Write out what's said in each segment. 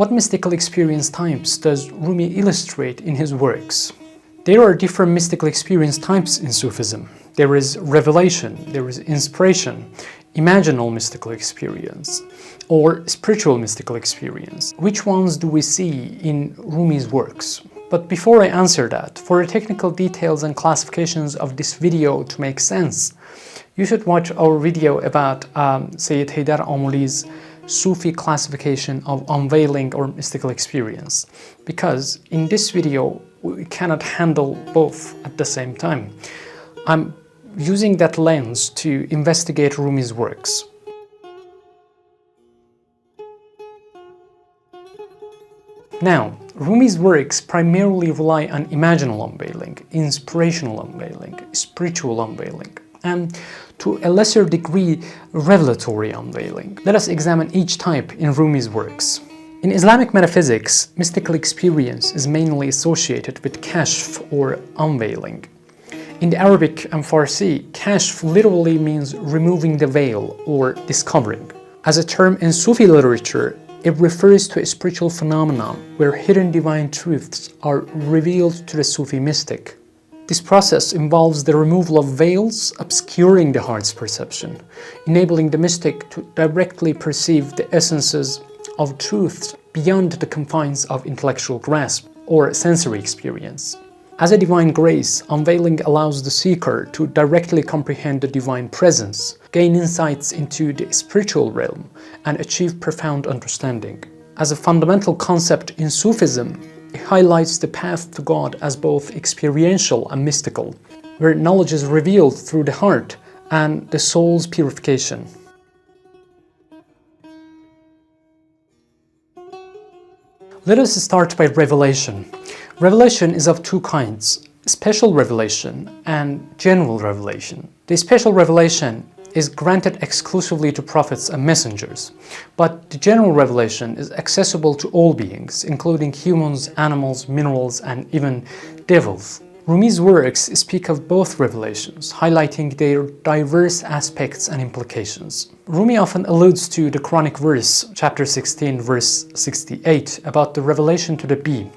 What mystical experience types does Rumi illustrate in his works? There are different mystical experience types in Sufism. There is revelation, there is inspiration, imaginal mystical experience, or spiritual mystical experience. Which ones do we see in Rumi's works? But before I answer that, for the technical details and classifications of this video to make sense, you should watch our video about Sayyid Haydar Amuli's Sufi classification of unveiling or mystical experience, because in this video we cannot handle both at the same time. I'm using that lens to investigate Rumi's works. Now, Rumi's works primarily rely on imaginal unveiling, inspirational unveiling, spiritual unveiling, and to a lesser degree, revelatory unveiling. Let us examine each type in Rumi's works. In Islamic metaphysics, mystical experience is mainly associated with Kashf or unveiling. In the Arabic and Farsi, Kashf literally means removing the veil or discovering. As a term in Sufi literature, it refers to a spiritual phenomenon where hidden divine truths are revealed to the Sufi mystic. This process involves the removal of veils obscuring the heart's perception, enabling the mystic to directly perceive the essences of truths beyond the confines of intellectual grasp or sensory experience. As a divine grace, unveiling allows the seeker to directly comprehend the divine presence, gain insights into the spiritual realm, and achieve profound understanding. As a fundamental concept in Sufism, it highlights the path to God as both experiential and mystical, where knowledge is revealed through the heart and the soul's purification. Let us start by revelation. Revelation is of two kinds, special revelation and general revelation. The special revelation is granted exclusively to prophets and messengers, but the general revelation is accessible to all beings, including humans, animals, minerals, and even devils. Rumi's works speak of both revelations, highlighting their diverse aspects and implications. Rumi often alludes to the Quranic verse, chapter 16, verse 68, about the revelation to the bee,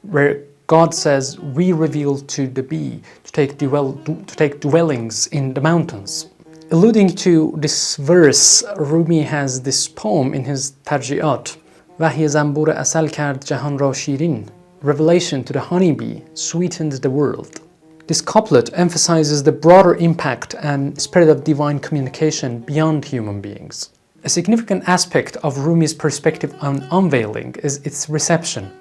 where God says, "We revealed to the bee to take dwellings in the mountains." Alluding to this verse, Rumi has this poem in his Tarji'at, "Wahy zambur asal kard jahan ra shirin." Revelation to the honeybee sweetened the world. This couplet emphasizes the broader impact and spirit of divine communication beyond human beings. A significant aspect of Rumi's perspective on unveiling is its reception.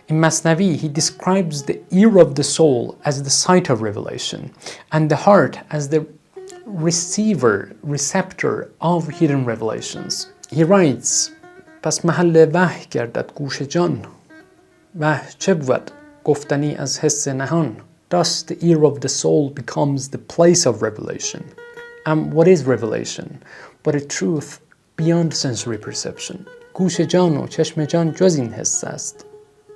In Masnavi, he describes the ear of the soul as the site of revelation, and the heart as the receptor of hidden revelations. He writes, "Pas mahall wahy gardad goosh jan, wahy che بود گفتنی از حس نهان." Thus, the ear of the soul becomes the place of revelation. And what is revelation? But a truth beyond sensory perception. گوش جان و چشم جان جز این حس است.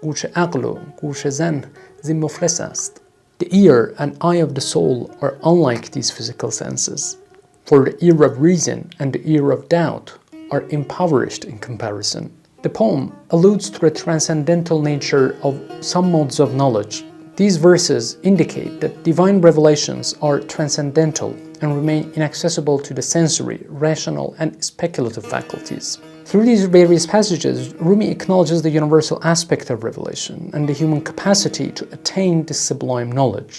گوش عقل و گوش زن زین مفلس است. The ear and eye of the soul are unlike these physical senses, for the ear of reason and the ear of doubt are impoverished in comparison. The poem alludes to the transcendental nature of some modes of knowledge. These verses indicate that divine revelations are transcendental and remain inaccessible to the sensory, rational, and speculative faculties. Through these various passages, Rumi acknowledges the universal aspect of revelation and the human capacity to attain this sublime knowledge.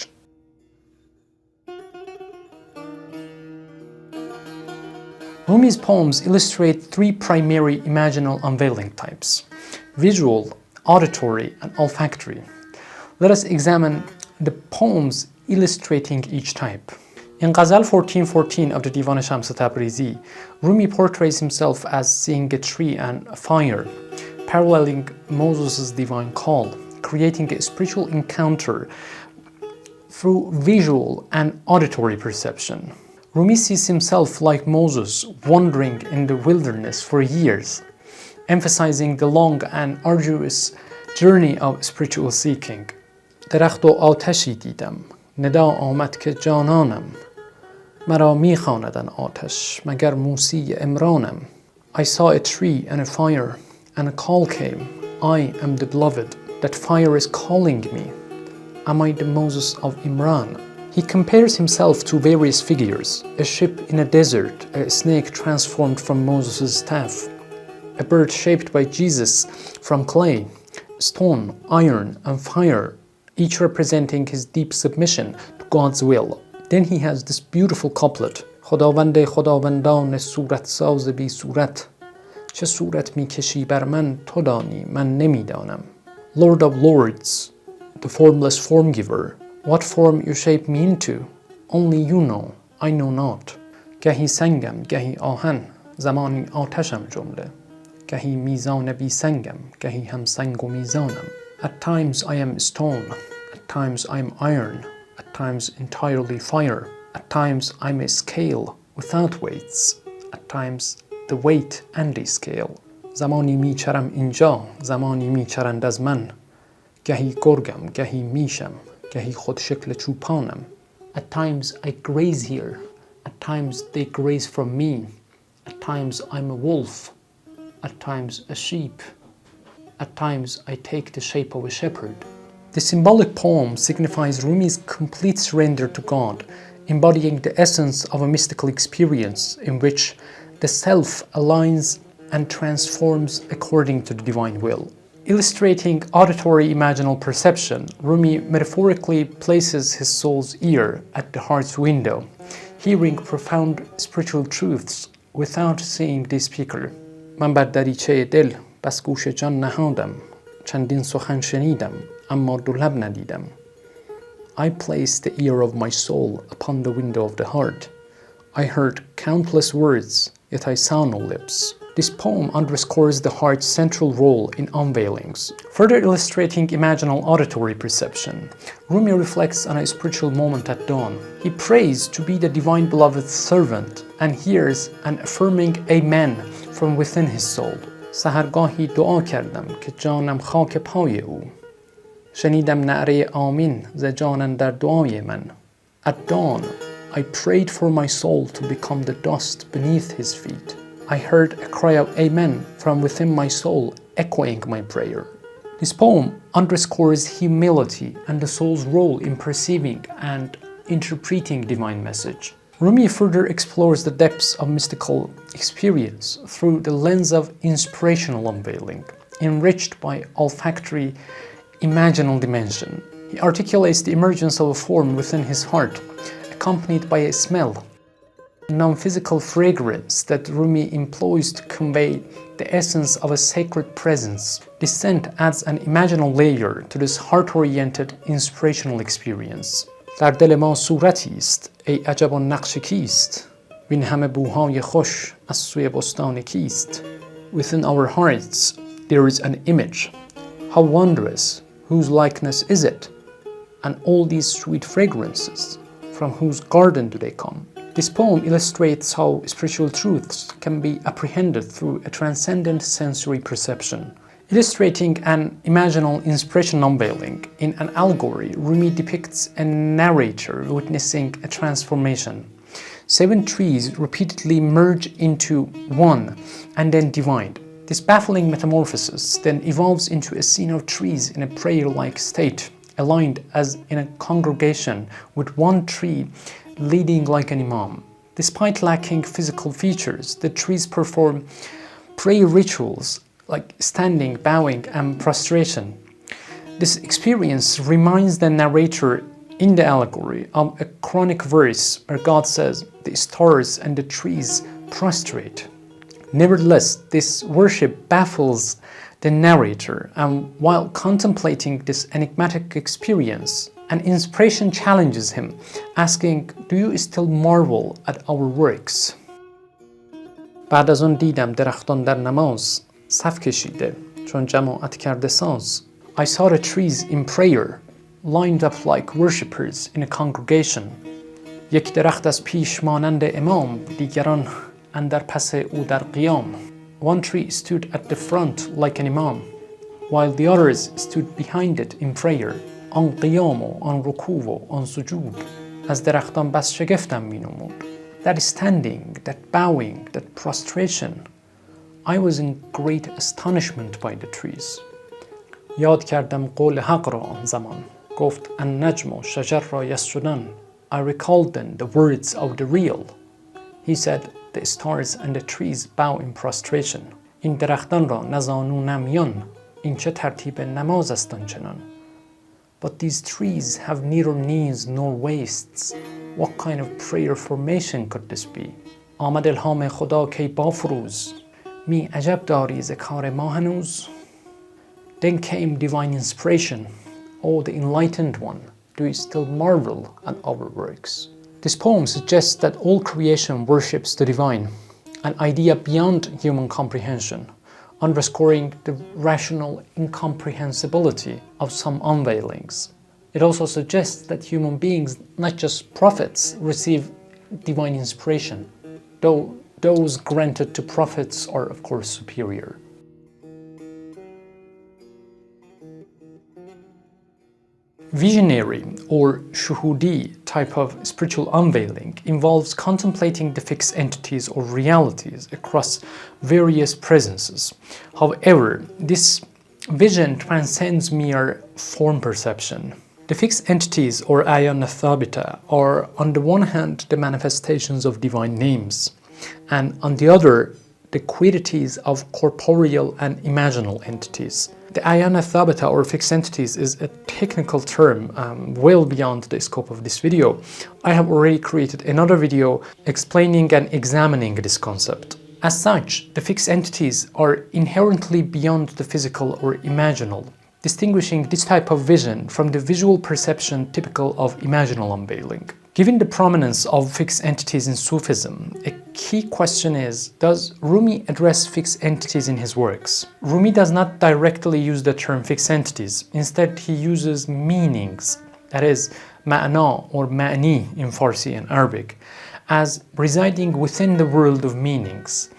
Rumi's poems illustrate three primary imaginal unveiling types: visual, auditory, and olfactory. Let us examine the poems illustrating each type. In Ghazal 1414 of the Divan Shams Tabrizi, Rumi portrays himself as seeing a tree and a fire, paralleling Moses' divine call, creating a spiritual encounter through visual and auditory perception. Rumi sees himself like Moses, wandering in the wilderness for years, emphasizing the long and arduous journey of spiritual seeking. درخت و آتشی دیدم، ندا آمد که جانانم، مرا میخواندن آتش مگر موسی عمرانم. I saw a tree and a fire, and a call came. I am the beloved, that fire is calling me. Am I the Moses of Imran? He compares himself to various figures: a ship in a desert, a snake transformed from Moses' staff, a bird shaped by Jesus from clay, stone, iron, and fire, each representing his deep submission to God's will. Then he has this beautiful couplet: خداوند خداوندان صورت ساز بی صورت، چه صورت می کشی بر من تو دانی من نمیدانم. Lord of Lords, the formless form giver, what form you shape me into, only you know, I know not. گهی سنگم گهی آهن، زمانی آتشم جمله، گهی میزان بی سنگم، گهی هم سنگ و میزانم. At times I am stone, at times I am iron, at times entirely fire, at times I am a scale without weights, at times the weight and a scale. زمانی میچرم اینجا، زمانی میچرند از من، گهی گرگم، گهی میشم، گهی خود شکل چوپانم. At times I graze here, at times they graze from me, at times I'm a wolf, at times a sheep, at times I take the shape of a shepherd. The symbolic poem signifies Rumi's complete surrender to God, embodying the essence of a mystical experience in which the self aligns and transforms according to the divine will. Illustrating auditory imaginal perception, Rumi metaphorically places his soul's ear at the heart's window, hearing profound spiritual truths without seeing the speaker. من بر دریچه دل بس گوش جان نهادم، چندین سخن شنیدم اما دو لب ندیدم. I placed the ear of my soul upon the window of the heart. I heard countless words, yet I saw no lips. This poem underscores the heart's central role in unveilings. Further illustrating imaginal auditory perception, Rumi reflects on a spiritual moment at dawn. He prays to be the divine beloved's servant and hears an affirming amen from within his soul. سحرگاهی دعا کردم که جانم خاک پای او. شنیدم نعره آمین ز جان اندر دعای من. At dawn, I prayed for my soul to become the dust beneath his feet. I heard a cry of amen from within my soul, echoing my prayer. This poem underscores humility and the soul's role in perceiving and interpreting divine message. Rumi further explores the depths of mystical experience through the lens of inspirational unveiling, enriched by olfactory imaginal dimension. He articulates the emergence of a form within his heart, accompanied by a smell, a non-physical fragrance that Rumi employs to convey the essence of a sacred presence. This scent adds an imaginal layer to this heart-oriented inspirational experience. در دل ما صورتی است، ای عجب نقش کیست؟ وین همه بوهای خوش از سوی بستان کیست؟ Within our hearts there is an image. How wondrous! Whose likeness is it? And all these sweet fragrances, from whose garden do they come? This poem illustrates how spiritual truths can be apprehended through a transcendent sensory perception. Illustrating an imaginal inspiration unveiling, in an allegory, Rumi depicts a narrator witnessing a transformation. 7 trees repeatedly merge into one and then divide. This baffling metamorphosis then evolves into a scene of trees in a prayer-like state, aligned as in a congregation with one tree leading like an imam. Despite lacking physical features, the trees perform prayer rituals like standing, bowing, and prostration. This experience reminds the narrator in the allegory of a Quranic verse where God says, "The stars and the trees prostrate." Nevertheless, this worship baffles the narrator, and while contemplating this enigmatic experience, an inspiration challenges him, asking, "Do you still marvel at our works?" بعد از آن دیدم درختان در نماز صف کشیده چون جماعت کرده ساز. I saw the trees in prayer, lined up like worshippers in a congregation. یک درخت از پیش مانند امام، دیگران اندر پس او در قیام. One tree stood at the front like an imam, while the others stood behind it in prayer. آن قیام و آن رکوع و آن سجود از درختان بس شگفتم می‌نمود. That standing, that bowing, that prostration, I was in great astonishment by the trees. یاد کردم قول حق را آن زمان گفت النجم و شجر را یسجدن. I recalled then the words of the real. He said the stars and the trees bow in prostration. این درختان را نزانو نمیان این چه ترتیب نماز است آنچنان. But these trees have neither knees nor waists. What kind of prayer formation could this be? آمد الهام خدا کی بافروز می عجب داری ز کار ما هنوز. Then came divine inspiration. O the enlightened one, do you still marvel at our works? This poem suggests that all creation worships the divine, an idea beyond human comprehension, underscoring the rational incomprehensibility of some unveilings. It also suggests that human beings, not just prophets, receive divine inspiration, though those granted to prophets are of course superior. Visionary or shuhudi type of spiritual unveiling involves contemplating the fixed entities or realities across various presences. However, this vision transcends mere form perception. The fixed entities or ayan thabita are on the one hand the manifestations of divine names, and on the other the quiddities of corporeal and imaginal entities. The ayan thabita or fixed entities is a technical term well beyond the scope of this video. I have already created another video explaining and examining this concept. As such, the fixed entities are inherently beyond the physical or imaginal, distinguishing this type of vision from the visual perception typical of imaginal unveiling. Given the prominence of fixed entities in Sufism, a key question is, does Rumi address fixed entities in his works? Rumi does not directly use the term fixed entities. Instead, he uses meanings, that is, ma'na or ma'ni in Farsi and Arabic, as residing within the world of meanings,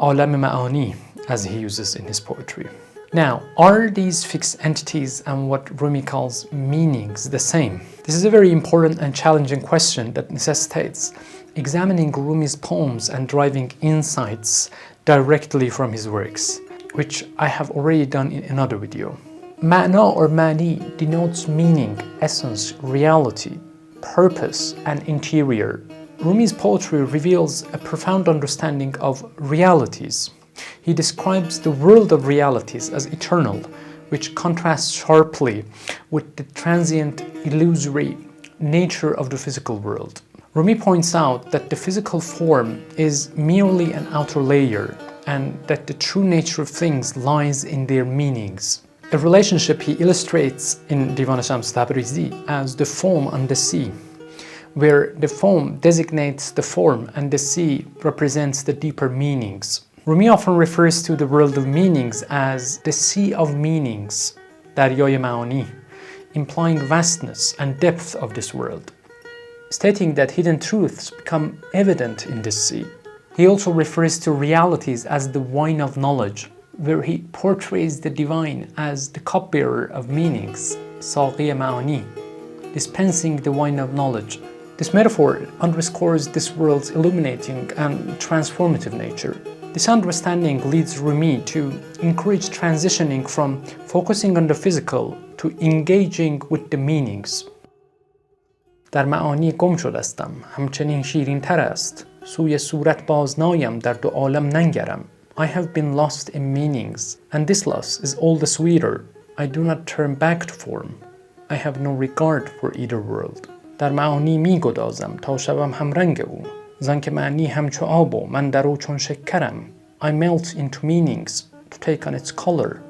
alam ma'ani, as he uses in his poetry. Now, are these fixed entities and what Rumi calls meanings the same? This is a very important and challenging question that necessitates examining Rumi's poems and deriving insights directly from his works, which I have already done in another video. Ma'na or mani denotes meaning, essence, reality, purpose, and interior. Rumi's poetry reveals a profound understanding of realities. He describes the world of realities as eternal, which contrasts sharply with the transient, illusory nature of the physical world. Rumi points out that the physical form is merely an outer layer, and that the true nature of things lies in their meanings. A relationship he illustrates in Divan Shams Tabrizi as the foam on the sea, where the foam designates the form and the sea represents the deeper meanings. Rumi often refers to the world of meanings as the sea of meanings, daryay ma'ani, implying vastness and depth of this world, stating that hidden truths become evident in this sea. He also refers to realities as the wine of knowledge, where he portrays the divine as the cupbearer of meanings, saqi ma'ani, dispensing the wine of knowledge. This metaphor underscores this world's illuminating and transformative nature. This understanding leads Rumi to encourage transitioning from focusing on the physical to engaging with the meanings. در معانی گم شدستم، همچنین شیرین تر است. سوی صورت باز نایم در دو عالم ننگرم. I have been lost in meanings, and this loss is all the sweeter. I do not turn back to form. I have no regard for either world. در معانی می گدازم تا شوم همرنگ او. زن که معنی همچو آب و من در او چون شکرم. I melt into meanings to take on its color.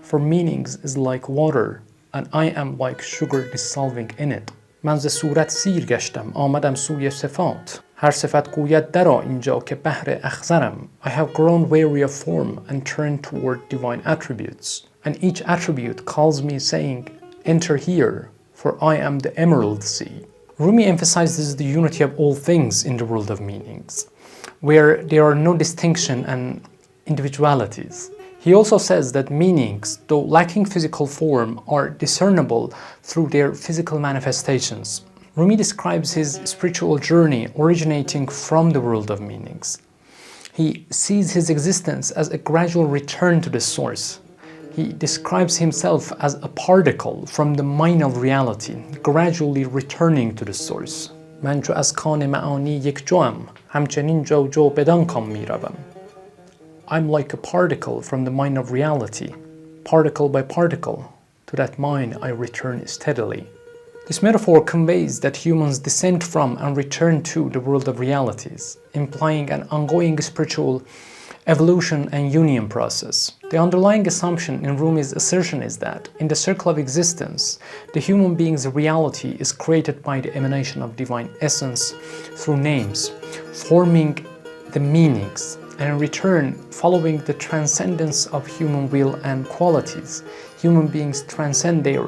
For meanings is like water, and I am like sugar dissolving in it. من ز صورت سیر گشتم آمدم سوی صفات. هر صفت گوید درآ اینجا که بحر اخضرم. I have grown weary of form and turned toward divine attributes. And each attribute calls me saying, enter here, for I am the emerald sea. Rumi emphasizes the unity of all things in the world of meanings, where there are no distinction and individualities. He also says that meanings, though lacking physical form, are discernible through their physical manifestations. Rumi describes his spiritual journey originating from the world of meanings. He sees his existence as a gradual return to the source. He describes himself as a particle from the mine of reality, gradually returning to the source. من چو از کان معانی یک جوم همچنین جو بدان کام میروم. I'm like a particle from the mine of reality. Particle by particle, to that mine I return steadily. This metaphor conveys that humans descend from and return to the world of realities, implying an ongoing spiritual evolution and union process. The underlying assumption in Rumi's assertion is that, in the circle of existence, the human being's reality is created by the emanation of divine essence through names, forming the meanings, and in return, following the transcendence of human will and qualities, human beings transcend their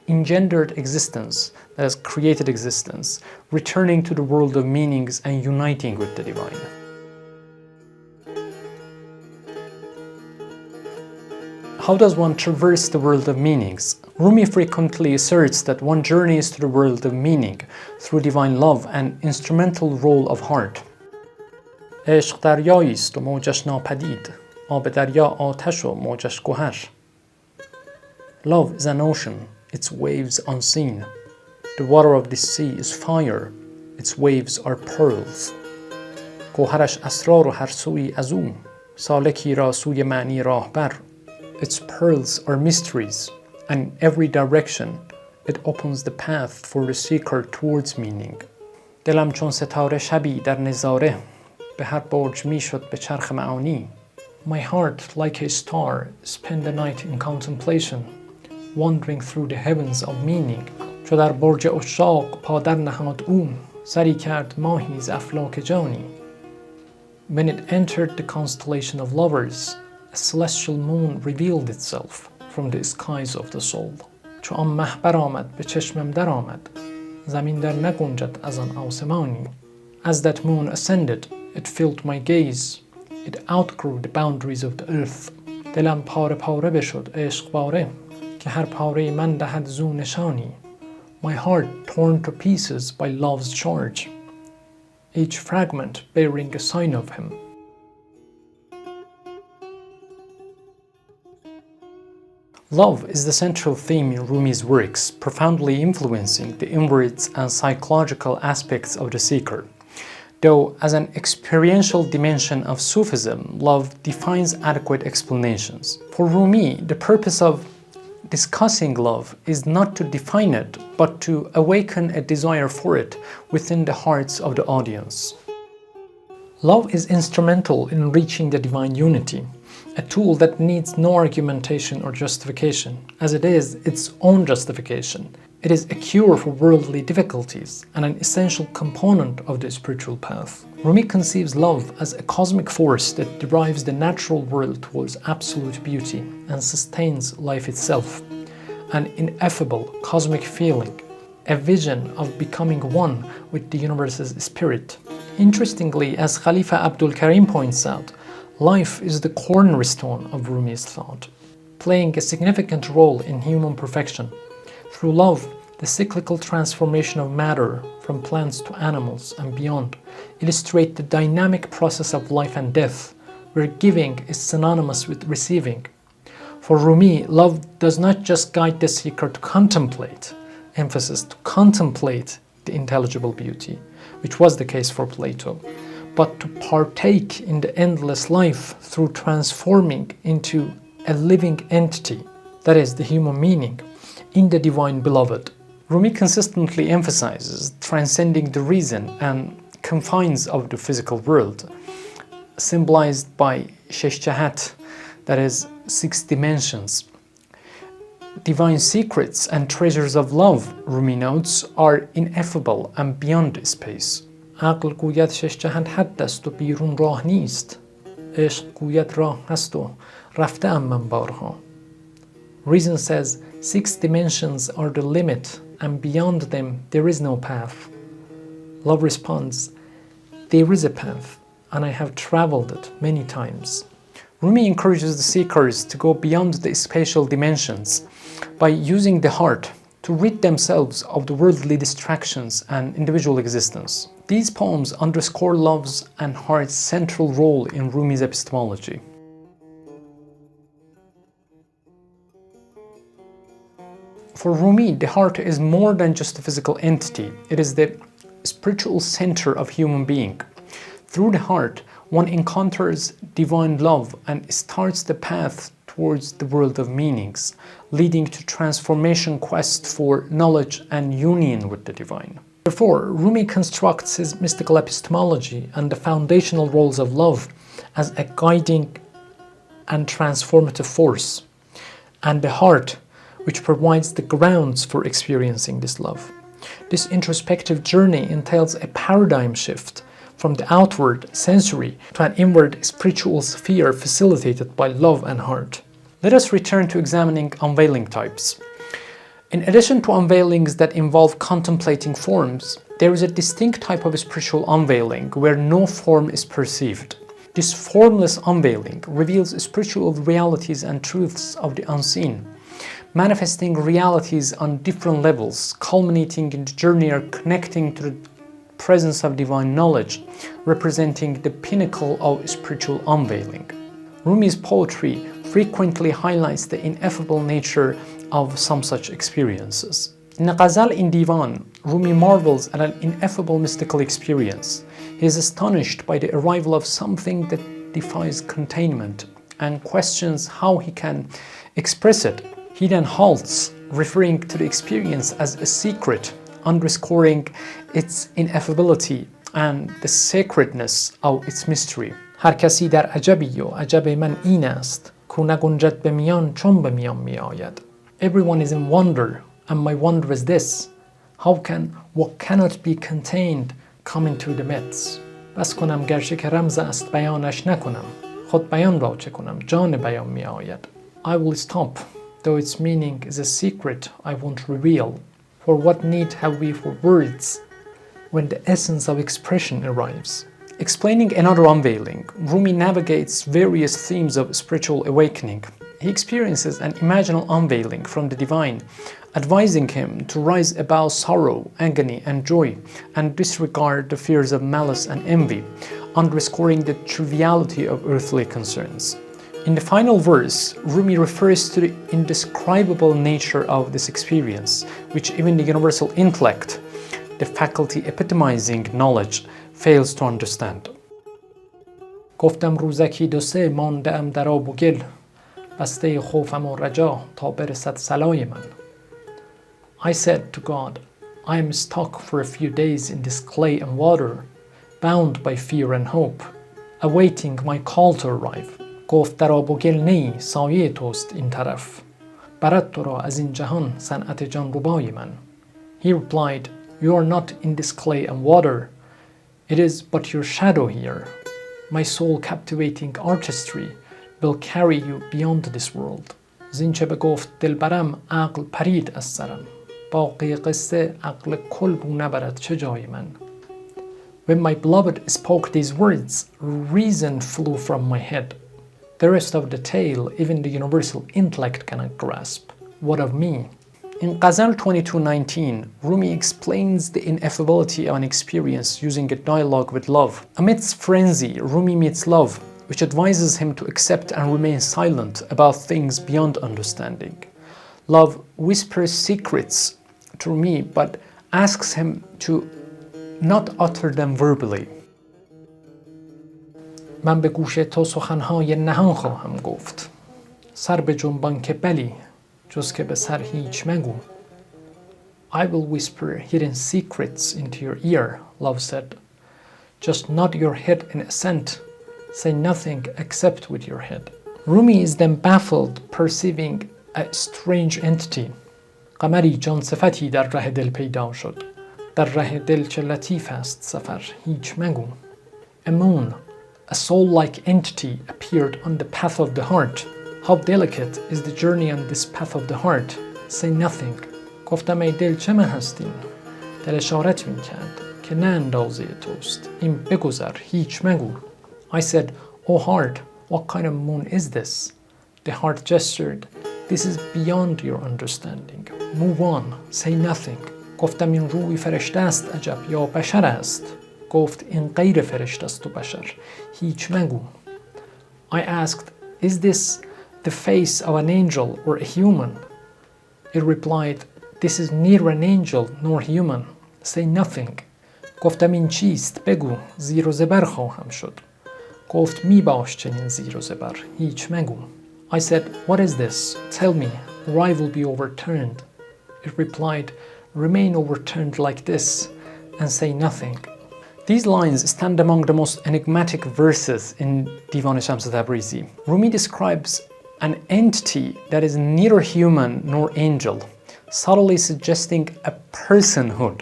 engendered existence, that is, created existence, returning to the world of meanings and uniting with the divine. How does one traverse the world of meanings? Rumi frequently asserts that one journeys to the world of meaning through divine love and instrumental role of heart. عشق دریایی است و موجش ناپدید، آب دریا آتش و موجش گوهر. Love is an ocean, its waves unseen. The water of the sea is fire, its waves are pearls. گوهرش اسرار و هر سوی از او، سالکی را سوی معنی راهبر. Its pearls are mysteries, and in every direction it opens the path for the seeker towards meaning. دلم چون ستاره شبی در نظاره، به هر برج می شد به چرخ معانی. My heart, like a star, spent the night in contemplation, wandering through the heavens of meaning. چو در برج عشاق پادر نهاد او، سری کرد ماهی ز افلاک جانی. When it entered the constellation of lovers, a celestial moon revealed itself from the skies of the soul. چو آن مه برآمد به چشمم در آمد، زمین در نگنجد از آن آسمانی. As that moon ascended, it filled my gaze. It outgrew the boundaries of the earth. دلم پاره پاره بشد عشق باره، که هر پاره من دهد زو نشانی. My heart torn to pieces by love's charge, each fragment bearing a sign of him. Love is the central theme in Rumi's works, profoundly influencing the inwards and psychological aspects of the seeker. Though, as an experiential dimension of Sufism, love defines adequate explanations. For Rumi, the purpose of discussing love is not to define it, but to awaken a desire for it within the hearts of the audience. Love is instrumental in reaching the divine unity, a tool that needs no argumentation or justification, as it is its own justification. It is a cure for worldly difficulties and an essential component of the spiritual path. Rumi conceives love as a cosmic force that drives the natural world towards absolute beauty and sustains life itself, an ineffable cosmic feeling, a vision of becoming one with the universe's spirit. Interestingly, as Khalifa Abdul Karim points out, life is the cornerstone of Rumi's thought, playing a significant role in human perfection. Through love, the cyclical transformation of matter from plants to animals and beyond illustrate the dynamic process of life and death, where giving is synonymous with receiving. For Rumi, love does not just guide the seeker to contemplate, emphasis to contemplate the intelligible beauty, which was the case for Plato, but to partake in the endless life through transforming into a living entity, that is, the human meaning, in the divine beloved. Rumi consistently emphasizes transcending the reason and confines of the physical world, symbolized by shesh jahat, that is, 6 dimensions. Divine secrets and treasures of love, Rumi notes, are ineffable and beyond space. عقل گوید شش جهت حد است و بیرون راه نیست. عشق گوید راه هست و رفته ام من بارها. Reason says 6 dimensions are the limit and beyond them there is no path. Love responds, there is a path and I have traveled it many times. Rumi encourages the seekers to go beyond the spatial dimensions by using the heart to rid themselves of the worldly distractions and individual existence. These poems underscore love's and heart's central role in Rumi's epistemology. For Rumi, the heart is more than just a physical entity. It is the spiritual center of human being. Through the heart, one encounters divine love and starts the path towards the world of meanings, leading to transformation quest for knowledge and union with the divine. Therefore, Rumi constructs his mystical epistemology and the foundational roles of love as a guiding and transformative force, and the heart, which provides the grounds for experiencing this love. This introspective journey entails a paradigm shift from the outward sensory to an inward spiritual sphere facilitated by love and heart. Let us return to examining unveiling types. In addition to unveilings that involve contemplating forms, there is a distinct type of spiritual unveiling where no form is perceived. This formless unveiling reveals spiritual realities and truths of the unseen, manifesting realities on different levels, culminating in the journey or connecting to the presence of divine knowledge, representing the pinnacle of spiritual unveiling. Rumi's poetry frequently highlights the ineffable nature of some such experiences. In a ghazal in Divan, Rumi marvels at an ineffable mystical experience. He is astonished by the arrival of something that defies containment and questions how he can express it. He then halts, referring to the experience as a secret, underscoring its ineffability and the sacredness of its mystery. هر کسی در عجبی و عجب من این است کو نگنجد به میان چون به میان می آید. Everyone is in wonder, and my wonder is this: how can what cannot be contained come into the midst? بس کنم گرچه که رمز است بیانش نکنم خود بیان را چه کنم جان بیان می آید. I will stop, though its meaning is a secret I won't reveal. For what need have we for words when the essence of expression arrives? Explaining another unveiling, Rumi navigates various themes of spiritual awakening. He experiences an imaginal unveiling from the divine, advising him to rise above sorrow, agony, and joy, and disregard the fears of malice and envy, underscoring the triviality of earthly concerns. In the final verse, Rumi refers to the indescribable nature of this experience, which even the universal intellect, the faculty epitomizing knowledge, fails to understand. گفتم روزکی دو سه مانده ام در آب و گل بسته خوفم و رجا تا برسد صلای من. I said to God, I am stuck for a few days in this clay and water, bound by fear and hope, awaiting my call to arrive. گفت در آب و گل نی سایه توست این طرف برد تو را از این جهان صنعت جان ربای من. He replied, you are not in this clay and water, it is but your shadow here. My soul captivating artistry will carry you beyond this world. زینچه بگفت دلبرم عقل پرید از سرم باقی قصه عقل کل بو نبرد چه جای من. When my beloved spoke these words, reason flew from my head. The rest of the tale even the universal intellect cannot grasp. What of me? In Ghazal 22:19, Rumi explains the ineffability of an experience using a dialogue with love. Amidst frenzy, Rumi meets love, which advises him to accept and remain silent about things beyond understanding. Love whispers secrets to Rumi, but asks him to not utter them verbally. من به گوش تو سخنهای نهان خواهم گفت سر به جنبان که بلی جز که به سر هیچ مگو. I will whisper hidden secrets into your ear, love said. Just nod your head in assent. Say nothing except with your head. Rumi is then baffled, perceiving a strange entity. قمری جان صفتی در ره دل پیدا شد. در ره دل چه لطیف است سفر هیچ مگو. A moon, a soul-like entity, appeared on the path of the heart. How delicate is the journey on this path of the heart. Say nothing. گفتم ای دل چه من هستین؟ دل اشارت می کرد که نه اندازه توست. این بگذر هیچ مگو. I said, O heart, what kind of moon is this? The heart gestured, this is beyond your understanding. Move on, say nothing. گفتم این روی فرشته است عجب یا بشر است؟ گفت این غیر فرشته است و بشر هیچ مگو. I asked, is this the face of an angel or a human? It replied, This is neither an angel nor human. Say nothing. گفتم این چیست بگو زیر و زبر خواهم شد. گفت می باش چنین زیر و زبر هیچ مگو. I said, what is this? Tell me, or I will be overturned. It replied, remain overturned like this and say nothing. These lines stand among the most enigmatic verses in Divan Shams Tabrizi. Rumi describes an entity that is neither human nor angel, subtly suggesting a personhood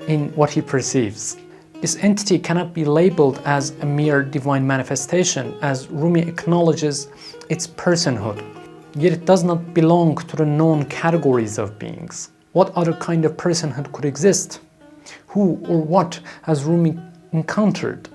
in what he perceives. This entity cannot be labeled as a mere divine manifestation, as Rumi acknowledges its personhood. Yet it does not belong to the known categories of beings. What other kind of personhood could exist? Who or what has Rumi encountered?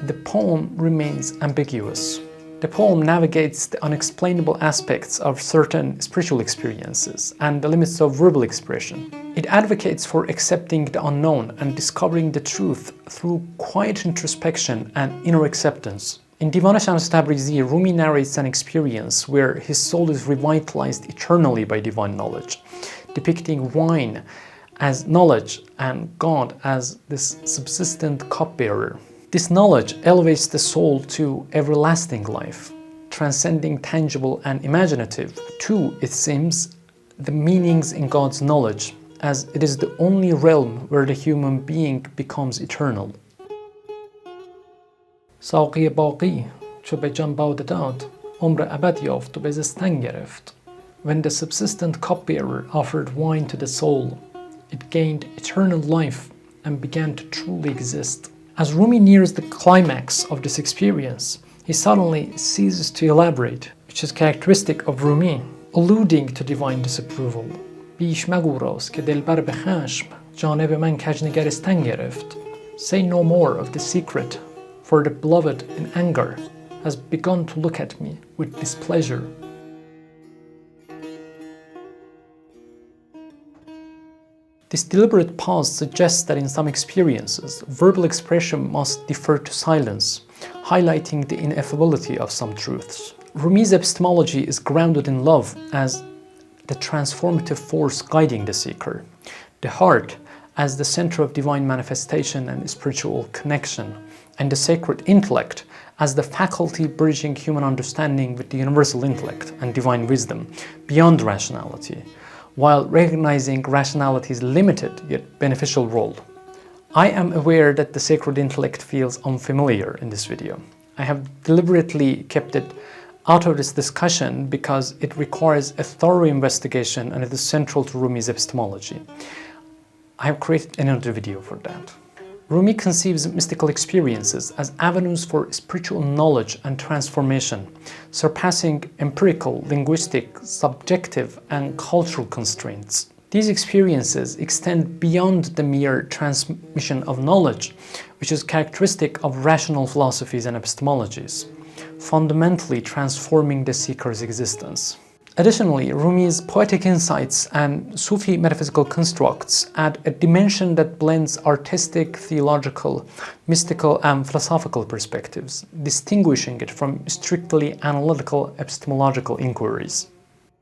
The poem remains ambiguous. The poem navigates the unexplainable aspects of certain spiritual experiences and the limits of verbal expression. It advocates for accepting the unknown and discovering the truth through quiet introspection and inner acceptance. In Divan Shams Tabrizi, Rumi narrates an experience where his soul is revitalized eternally by divine knowledge, depicting wine as knowledge and God as this subsistent cupbearer. This knowledge elevates the soul to everlasting life, transcending tangible and imaginative to, it seems, the meanings in God's knowledge, as it is the only realm where the human being becomes eternal. ساقی باقی چو به جان باده داد عمر ابد یافت و به زستن گرفت. When the subsistent cupbearer offered wine to the soul, it gained eternal life and began to truly exist. As Rumi nears the climax of this experience, he suddenly ceases to elaborate, which is characteristic of Rumi, alluding to divine disapproval. بیش مگو راست که دلبر به خشم جانب من کژنگرستن گرفت. Say no more of the secret, for the beloved in anger has begun to look at me with displeasure. This deliberate pause suggests that in some experiences, verbal expression must defer to silence, highlighting the ineffability of some truths. Rumi's epistemology is grounded in love as the transformative force guiding the seeker, the heart as the center of divine manifestation and spiritual connection, and the sacred intellect as the faculty bridging human understanding with the universal intellect and divine wisdom beyond rationality, while recognizing rationality's limited yet beneficial role. I am aware that the sacred intellect feels unfamiliar in this video. I have deliberately kept it out of this discussion because it requires a thorough investigation and it is central to Rumi's epistemology. I have created another video for that. Rumi conceives mystical experiences as avenues for spiritual knowledge and transformation, surpassing empirical, linguistic, subjective, and cultural constraints. These experiences extend beyond the mere transmission of knowledge, which is characteristic of rational philosophies and epistemologies, fundamentally transforming the seeker's existence. Additionally, Rumi's poetic insights and Sufi metaphysical constructs add a dimension that blends artistic, theological, mystical, and philosophical perspectives, distinguishing it from strictly analytical epistemological inquiries.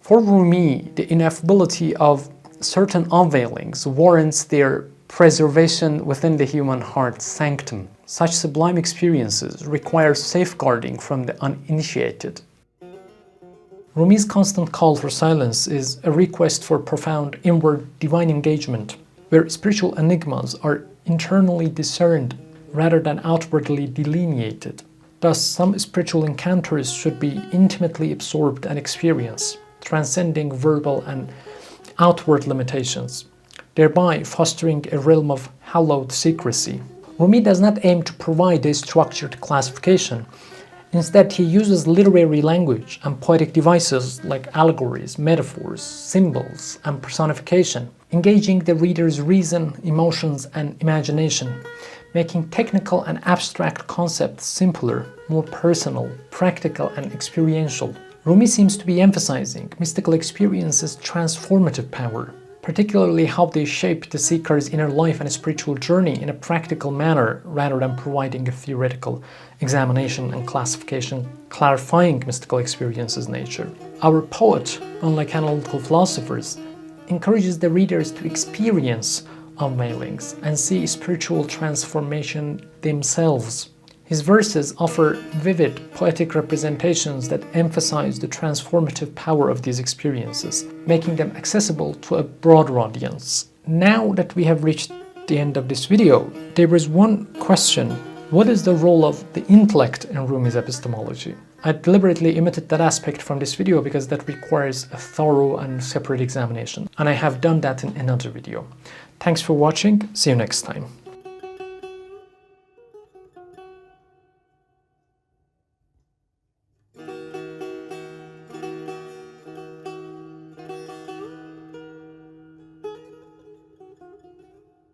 For Rumi, the ineffability of certain unveilings warrants their preservation within the human heart's sanctum. Such sublime experiences require safeguarding from the uninitiated. Rumi's constant call for silence is a request for profound inward divine engagement, where spiritual enigmas are internally discerned rather than outwardly delineated. Thus, some spiritual encounters should be intimately absorbed and experienced, transcending verbal and outward limitations, thereby fostering a realm of hallowed secrecy. Rumi does not aim to provide a structured classification. Instead, he uses literary language and poetic devices like allegories, metaphors, symbols, and personification, engaging the reader's reason, emotions, and imagination, making technical and abstract concepts simpler, more personal, practical, and experiential. Rumi seems to be emphasizing mystical experiences' transformative power, particularly how they shape the seeker's inner life and spiritual journey in a practical manner rather than providing a theoretical examination and classification clarifying mystical experiences' nature. Our poet, unlike analytical philosophers, encourages the readers to experience unveilings and see spiritual transformation themselves. His verses offer vivid, poetic representations that emphasize the transformative power of these experiences, making them accessible to a broader audience. Now that we have reached the end of this video, there is one question. What is the role of the intellect in Rumi's epistemology? I deliberately omitted that aspect from this video because that requires a thorough and separate examination, and I have done that in another video. Thanks for watching. See you next time.